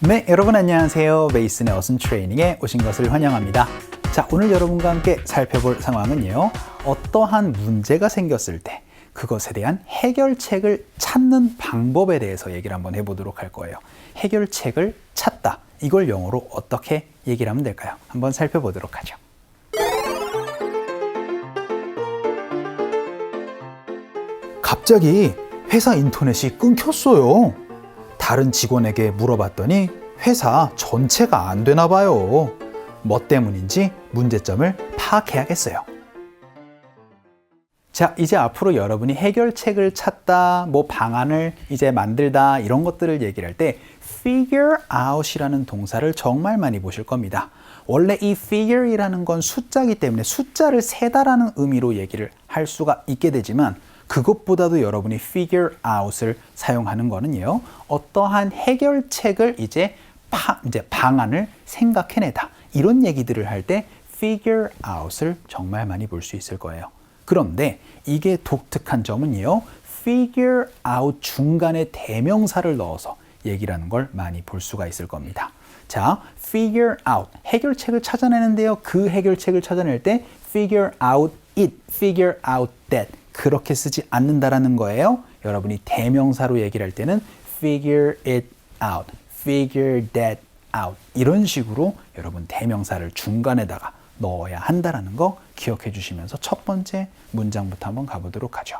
네, 여러분 안녕하세요. 베이슨의 어순 트레이닝에 오신 것을 환영합니다. 자, 오늘 여러분과 함께 살펴볼 상황은요. 어떠한 문제가 생겼을 때 그것에 대한 해결책을 찾는 방법에 대해서 얘기를 한번 해보도록 할 거예요. 해결책을 찾다. 이걸 영어로 어떻게 얘기를 하면 될까요? 한번 살펴보도록 하죠. 갑자기 회사 인터넷이 끊겼어요. 다른 직원에게 물어봤더니 회사 전체가 안 되나 봐요. 뭐 때문인지 문제점을 파악해야겠어요. 자, 이제 앞으로 여러분이 해결책을 찾다, 뭐 방안을 이제 만들다 이런 것들을 얘기를 할 때 figure out이라는 동사를 정말 많이 보실 겁니다. 원래 이 figure이라는 건 숫자이기 때문에 숫자를 세다라는 의미로 얘기를 할 수가 있게 되지만 그것보다도 여러분이 figure out을 사용하는 거는요. 어떠한 해결책을 이제 방안을 생각해내다. 이런 얘기들을 할 때 figure out을 정말 많이 볼 수 있을 거예요. 그런데 이게 독특한 점은요. figure out 중간에 대명사를 넣어서 얘기를 하는 걸 많이 볼 수가 있을 겁니다. 자, figure out. 해결책을 찾아내는데요. 그 해결책을 찾아낼 때 figure out it, figure out that. 그렇게 쓰지 않는다라는 거예요. 여러분이 대명사로 얘기를 할 때는 figure it out, figure that out 이런 식으로 여러분 대명사를 중간에다가 넣어야 한다라는 거 기억해 주시면서 첫 번째 문장부터 한번 가보도록 하죠.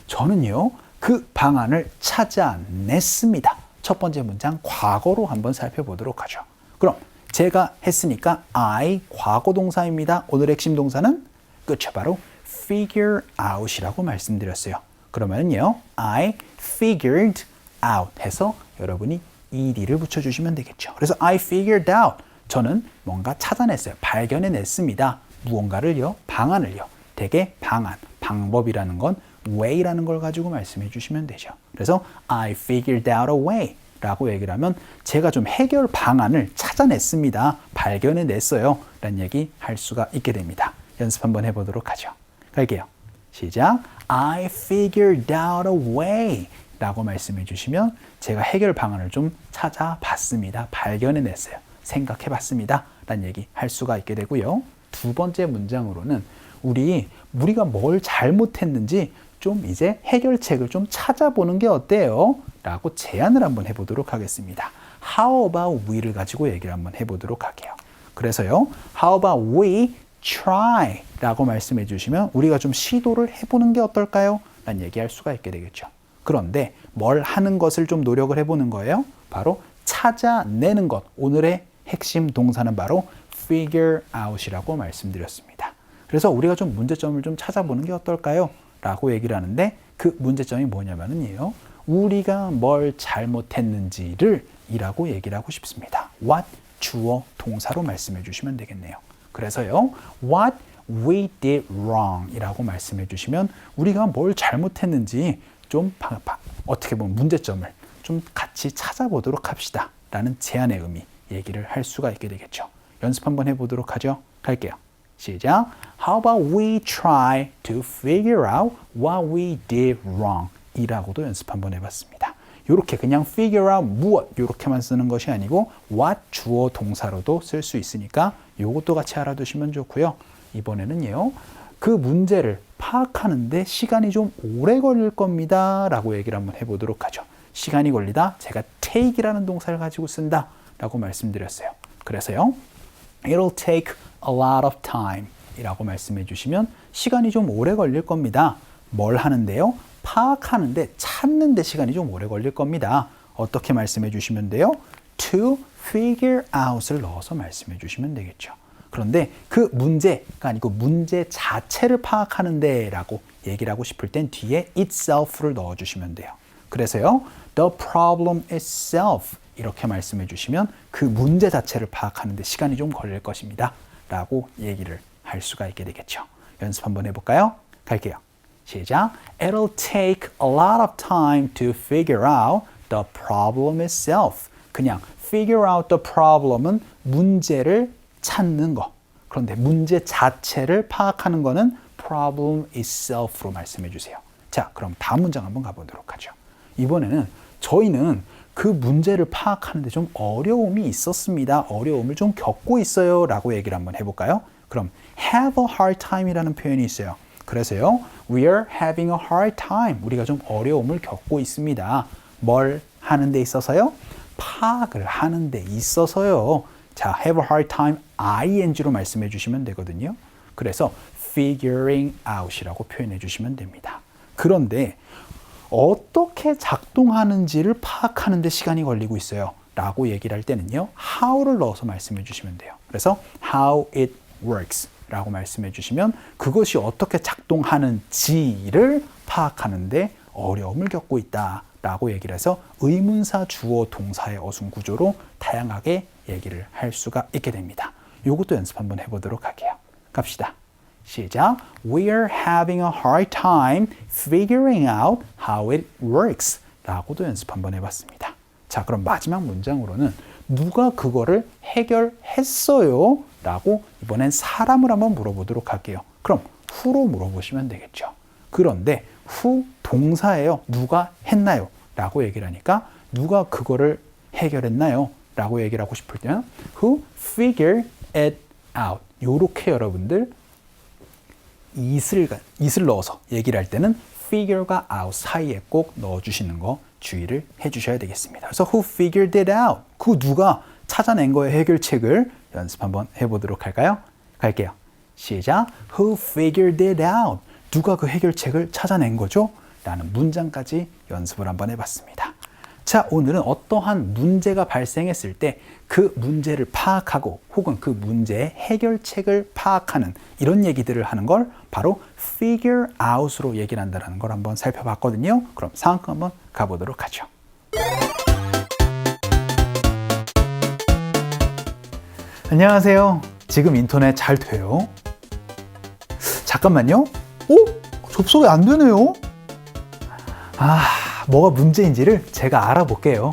저는요, 그 방안을 찾아냈습니다. 첫 번째 문장 과거로 한번 살펴보도록 하죠. 그럼 제가 했으니까 I 과거 동사입니다. 오늘 핵심 동사는 그쵸, 바로 figure out이라고 말씀드렸어요. 그러면요, I figured out 해서 여러분이 ed를 붙여주시면 되겠죠. 그래서 I figured out. 저는 뭔가 찾아냈어요. 발견해냈습니다. 무언가를요, 방안을요. 대개 방안, 방법이라는 건 way라는 걸 가지고 말씀해 주시면 되죠. 그래서 I figured out a way 라고 얘기를 하면 제가 좀 해결 방안을 찾아냈습니다. 발견해냈어요. 라는 얘기 할 수가 있게 됩니다. 연습 한번 해보도록 하죠. 갈게요. 시작. I figured out a way 라고 말씀해 주시면 제가 해결 방안을 좀 찾아봤습니다. 발견해냈어요. 생각해봤습니다. 라는 얘기 할 수가 있게 되고요. 두 번째 문장으로는 우리가 뭘 잘못했는지 좀 이제 해결책을 좀 찾아보는 게 어때요? 라고 제안을 한번 해보도록 하겠습니다. How about we를 가지고 얘기를 한번 해보도록 할게요. 그래서요. How about we try 라고 말씀해 주시면 우리가 좀 시도를 해보는 게 어떨까요? 라는 얘기할 수가 있게 되겠죠. 그런데 뭘 하는 것을 좀 노력을 해보는 거예요. 바로 찾아내는 것. 오늘의 핵심 동사는 바로 figure out이라고 말씀드렸습니다. 그래서 우리가 좀 문제점을 좀 찾아보는 게 어떨까요? 라고 얘기를 하는데 그 문제점이 뭐냐면요. 우리가 뭘 잘못했는지를 이라고 얘기를 하고 싶습니다. what 주어 동사로 말씀해 주시면 되겠네요. 그래서요. what we did wrong 이라고 말씀해 주시면 우리가 뭘 잘못했는지 좀 어떻게 보면 문제점을 좀 같이 찾아보도록 합시다. 라는 제안의 의미 얘기를 할 수가 있게 되겠죠. 연습 한번 해보도록 하죠. 갈게요. 시작. How about we try to figure out what we did wrong 이라고도 연습 한번 해봤습니다. 이렇게 그냥 figure out 무엇 이렇게만 쓰는 것이 아니고 what 주어 동사로도 쓸 수 있으니까 이것도 같이 알아두시면 좋고요. 이번에는요. 그 문제를 파악하는데 시간이 좀 오래 걸릴 겁니다. 라고 얘기를 한번 해보도록 하죠. 시간이 걸리다 제가 take이라는 동사를 가지고 쓴다 라고 말씀드렸어요. 그래서요. It'll take a lot of time 이라고 말씀해 주시면 시간이 좀 오래 걸릴 겁니다. 뭘 하는데요? 파악하는데 찾는데 시간이 좀 오래 걸릴 겁니다. 어떻게 말씀해 주시면 돼요? To figure out을 넣어서 말씀해 주시면 되겠죠. 그런데 그 문제가 아니고 문제 자체를 파악하는데 라고 얘기를 하고 싶을 땐 뒤에 itself를 넣어주시면 돼요. 그래서요. The problem itself 이렇게 말씀해 주시면 그 문제 자체를 파악하는데 시간이 좀 걸릴 것입니다. 라고 얘기를 할 수가 있게 되겠죠. 연습 한번 해볼까요? 갈게요. 시작. It'll take a lot of time to figure out the problem itself. 그냥 figure out the problem은 문제를 찾는 거. 그런데 문제 자체를 파악하는 거는 problem itself로 말씀해 주세요. 자, 그럼 다음 문장 한번 가보도록 하죠. 이번에는 저희는 그 문제를 파악하는데 좀 어려움이 있었습니다. 어려움을 좀 겪고 있어요. 라고 얘기를 한번 해볼까요? 그럼 have a hard time이라는 표현이 있어요. 그래서요, we are having a hard time. 우리가 좀 어려움을 겪고 있습니다. 뭘 하는 데 있어서요? 파악을 하는 데 있어서요. 자, have a hard time ing로 말씀해 주시면 되거든요. 그래서 figuring out이라고 표현해 주시면 됩니다. 그런데 어떻게 작동하는지를 파악하는 데 시간이 걸리고 있어요. 라고 얘기를 할 때는요, how를 넣어서 말씀해 주시면 돼요. 그래서 how it works 라고 말씀해 주시면 그것이 어떻게 작동하는지를 파악하는데 어려움을 겪고 있다 라고 얘기를 해서 의문사 주어 동사의 어순 구조로 다양하게 얘기를 할 수가 있게 됩니다. 이것도 연습 한번 해보도록 할게요. 갑시다. 시작. We're having a hard time figuring out how it works 라고도 연습 한번 해봤습니다. 자, 그럼 마지막 문장으로는 누가 그거를 해결했어요? 라고 이번엔 사람을 한번 물어보도록 할게요. 그럼 who로 물어보시면 되겠죠. 그런데 who 동사예요. 누가 했나요? 라고 얘기를 하니까 누가 그거를 해결했나요? 라고 얘기를 하고 싶을 때는 who figured it out. 요렇게 여러분들 it을 넣어서 얘기를 할 때는 figure가 out 사이에 꼭 넣어주시는 거 주의를 해주셔야 되겠습니다. 그래서 who figured it out? 그 누가 찾아낸 거의 해결책을 연습 한번 해보도록 할까요? 갈게요. 시작. Who figured it out? 누가 그 해결책을 찾아낸 거죠? 라는 문장까지 연습을 한번 해봤습니다. 자, 오늘은 어떠한 문제가 발생했을 때 그 문제를 파악하고 혹은 그 문제의 해결책을 파악하는 이런 얘기들을 하는 걸 바로 figure out으로 얘기를 한다는 걸 한번 살펴봤거든요. 그럼 상황 한번 가보도록 하죠. 안녕하세요. 지금 인터넷 잘 돼요? 잠깐만요. 접속이 안 되네요. 뭐가 문제인지를 제가 알아볼게요.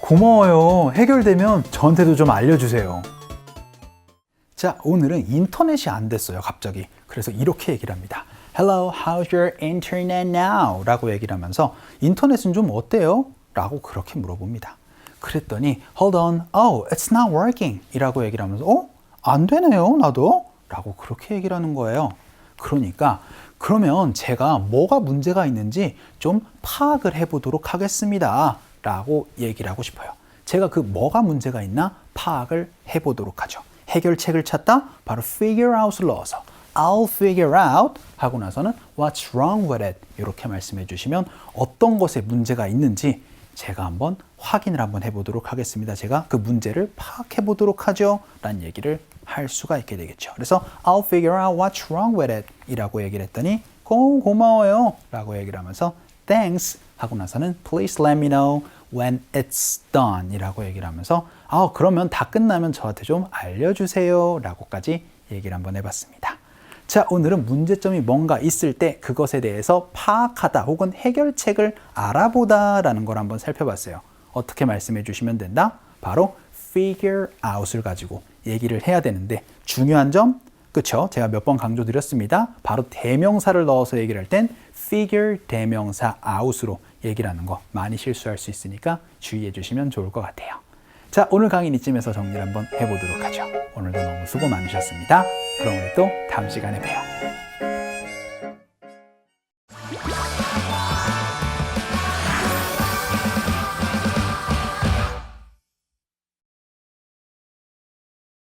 고마워요. 해결되면 저한테도 좀 알려주세요. 자, 오늘은 인터넷이 안 됐어요, 갑자기. 그래서 이렇게 얘기를 합니다. Hello, how's your internet now? 라고 얘기를 하면서 인터넷은 좀 어때요? 라고 그렇게 물어봅니다. 그랬더니 Hold on, it's not working 이라고 얘기를 하면서 안 되네요, 나도? 라고 그렇게 얘기를 하는 거예요. 그러니까 그러면 제가 뭐가 문제가 있는지 좀 파악을 해보도록 하겠습니다. 라고 얘기를 하고 싶어요. 제가 그 뭐가 문제가 있나 파악을 해보도록 하죠. 해결책을 찾다 바로 figure out을 넣어서 I'll figure out 하고 나서는 what's wrong with it 이렇게 말씀해 주시면 어떤 것에 문제가 있는지 제가 한번 확인을 한번 해보도록 하겠습니다. 제가 그 문제를 파악해 보도록 하죠. 라는 얘기를 할 수가 있게 되겠죠. 그래서 I'll figure out what's wrong with it 이라고 얘기를 했더니 고마워요 라고 얘기를 하면서 Thanks 하고 나서는 Please let me know when it's done 이라고 얘기를 하면서 그러면 다 끝나면 저한테 좀 알려주세요 라고까지 얘기를 한번 해봤습니다. 자, 오늘은 문제점이 뭔가 있을 때 그것에 대해서 파악하다 혹은 해결책을 알아보다 라는 걸 한번 살펴봤어요. 어떻게 말씀해 주시면 된다? 바로 figure out을 가지고 얘기를 해야 되는데 중요한 점, 그쵸? 제가 몇 번 강조드렸습니다. 바로 대명사를 넣어서 얘기를 할 땐 figure 대명사 out으로 얘기를 하는 거 많이 실수할 수 있으니까 주의해 주시면 좋을 것 같아요. 자, 오늘 강의는 이쯤에서 정리를 한번 해보도록 하죠. 오늘도 너무 수고 많으셨습니다. 그럼 우리 또 다음 시간에 봬요.